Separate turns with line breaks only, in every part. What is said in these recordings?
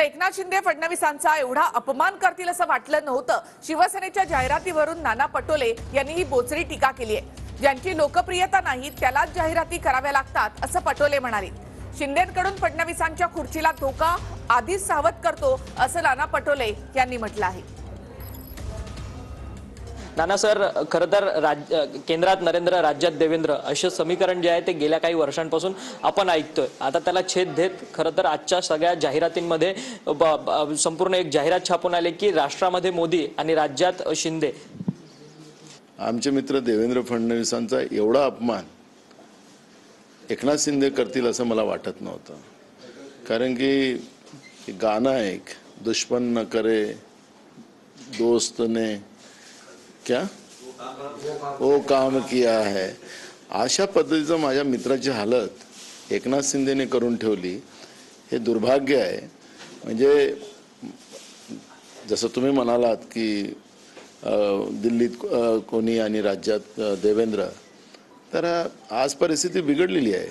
एकनाथ शिंदे फडणवीसांचा एवढा अपमान करतील असं वाटलं नव्हतं। शिवसेनेच्या जाहिरातीवरून नाना पटोले यांनी ही बोचरी टीका केली आहे। ज्यांची लोकप्रियता नाही त्यालाच जाहिराती कराव्या लागतात असं पटोले म्हणाले। शिंदेंकडून फडणवीसांच्या खुर्चीला धोका आधीच सावध करतो असं नाना पटोले यांनी म्हटलं आहे।
नाना सर, खरं तर केंद्रात नरेंद्र राज्यात देवेंद्र असे समीकरण जे आहे ते गेल्या काही वर्षांपासून आपण ऐकतोय। आता त्याला छेद देत खरं तर आजच्या सगळ्या जाहिरातींमध्ये संपूर्ण एक जाहिरात छापून आले की राष्ट्रामध्ये मोदी आणि राज्यात शिंदे।
आमचे मित्र देवेंद्र फडणवीसांचा एवढा अपमान एकनाथ शिंदे करतील असं मला वाटत नव्हतं। कारण की गाणं आहे, दुश्मन न करे दोस्त ने क्या वो काम किया है, अशा पद्धतीचं माझ्या मित्राची हालत एकनाथ शिंदेने करून ठेवली। हे दुर्भाग्य आहे। म्हणजे जसं तुम्ही म्हणालात की दिल्लीत कोणी आणि राज्यात देवेंद्र, तर आज परिस्थिती बिघडलेली आहे।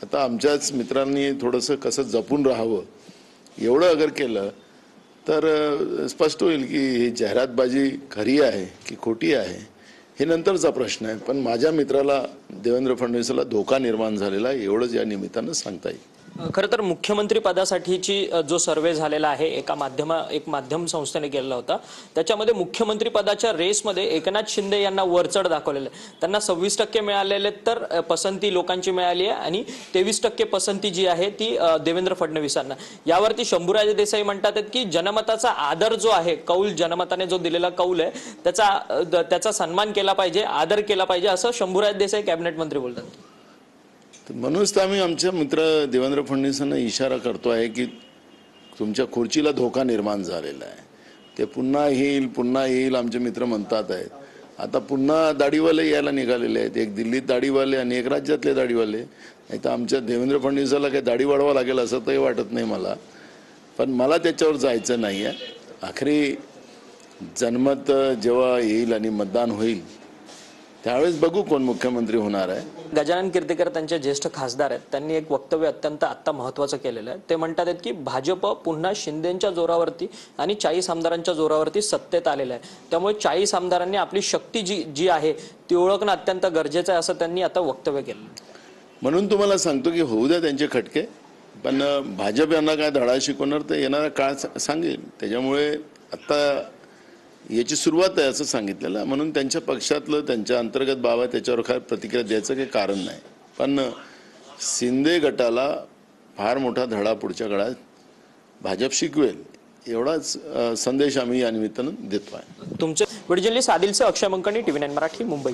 आता आमच्याच मित्रांनी थोडंसं कसं जपून राहावं एवढं अगर केलं तर स्पष्ट होईल की ही जाहिरातबाजी खरी आहे की खोटी आहे, हे नंतरचा प्रश्न आहे। पण माझ्या मित्राला देवेंद्र फडणवीसला धोका निर्माण झालेला आहे एवढंच या निमित्तानं सांगता येईल।
खरं तर मुख्यमंत्री पदासाठीची जो सर्वे झालेला आहे एक माध्यम संस्थेने केलेला होता, त्याच्यामध्ये मुख्यमंत्री पदाच्या रेसमध्ये एकनाथ शिंदे यांना वरचढ दाखवलेलं आहे। त्यांना 26% मिळालेले तर पसंती लोकांची मिळाली आहे आणि 23% पसंती जी आहे ती देवेंद्र फडणवीसांना। यावरती शंभूराजे देसाई म्हणतात की जनमताचा आदर जो आहे, कौल जनमताने जो दिलेला कौल आहे त्याचा सन्मान केला पाहिजे, आदर केला पाहिजे असं शंभूराजे देसाई कॅबिनेट मंत्री बोलतात।
म्हणूनच तर आम्ही आमच्या मित्र देवेंद्र फडणवीसांना इशारा करतो आहे की तुमच्या खुर्चीला धोका निर्माण झालेला आहे। ते पुन्हा येईल आमचे मित्र म्हणतात आहेत। आता पुन्हा दाढीवाले यायला निघालेले आहेत, एक दिल्लीत दाढीवाले आणि एक राज्यातले दाढीवाले। नाही तर आमच्या देवेंद्र फडणवीसाला काही दाढी वाढवावं लागेल असं तरी वाटत नाही मला, पण मला त्याच्यावर जायचं नाही आहे। आखरी जनमत जेव्हा येईल आणि मतदान होईल त्यावेळेस बघू कोण मुख्यमंत्री होणार आहे।
गजानन कीर्तिकर त्यांचे ज्येष्ठ खासदार आहेत, त्यांनी एक वक्तव्य अत्यंत आता महत्त्वाचं केलेलं आहे। ते म्हणतात की भाजप पुन्हा शिंदेंच्या जोरावरती आणि 40 आमदारांच्या जोरावरती सत्तेत आलेलं आहे, त्यामुळे 40 आमदारांनी आपली शक्ती जी आहे ती ओळखणं अत्यंत गरजेचं आहे असं त्यांनी आता वक्तव्य केलं।
म्हणून तुम्हाला सांगतो की होऊ द्या त्यांचे खटके, पण भाजप यांना काय धडा शिकवणार ते येणारा काळ सांगेल। त्याच्यामुळे आता याची सुरुवात आहे असं सांगितलेलं, म्हणून त्यांच्या पक्षातलं त्यांच्या अंतर्गत बाब आहे त्याच्यावर काय प्रतिक्रिया द्यायचं काही कारण नाही। पण शिंदे गटाला फार मोठा धडा पुढच्या काळात भाजप शिकवेल एवढाच संदेश आम्ही या निमित्तानं देतो आहे।
तुमचे व्हिडिओ जर्नलिस्ट आदिलचे अक्षय मंकणी, TV9 मराठी, मुंबई।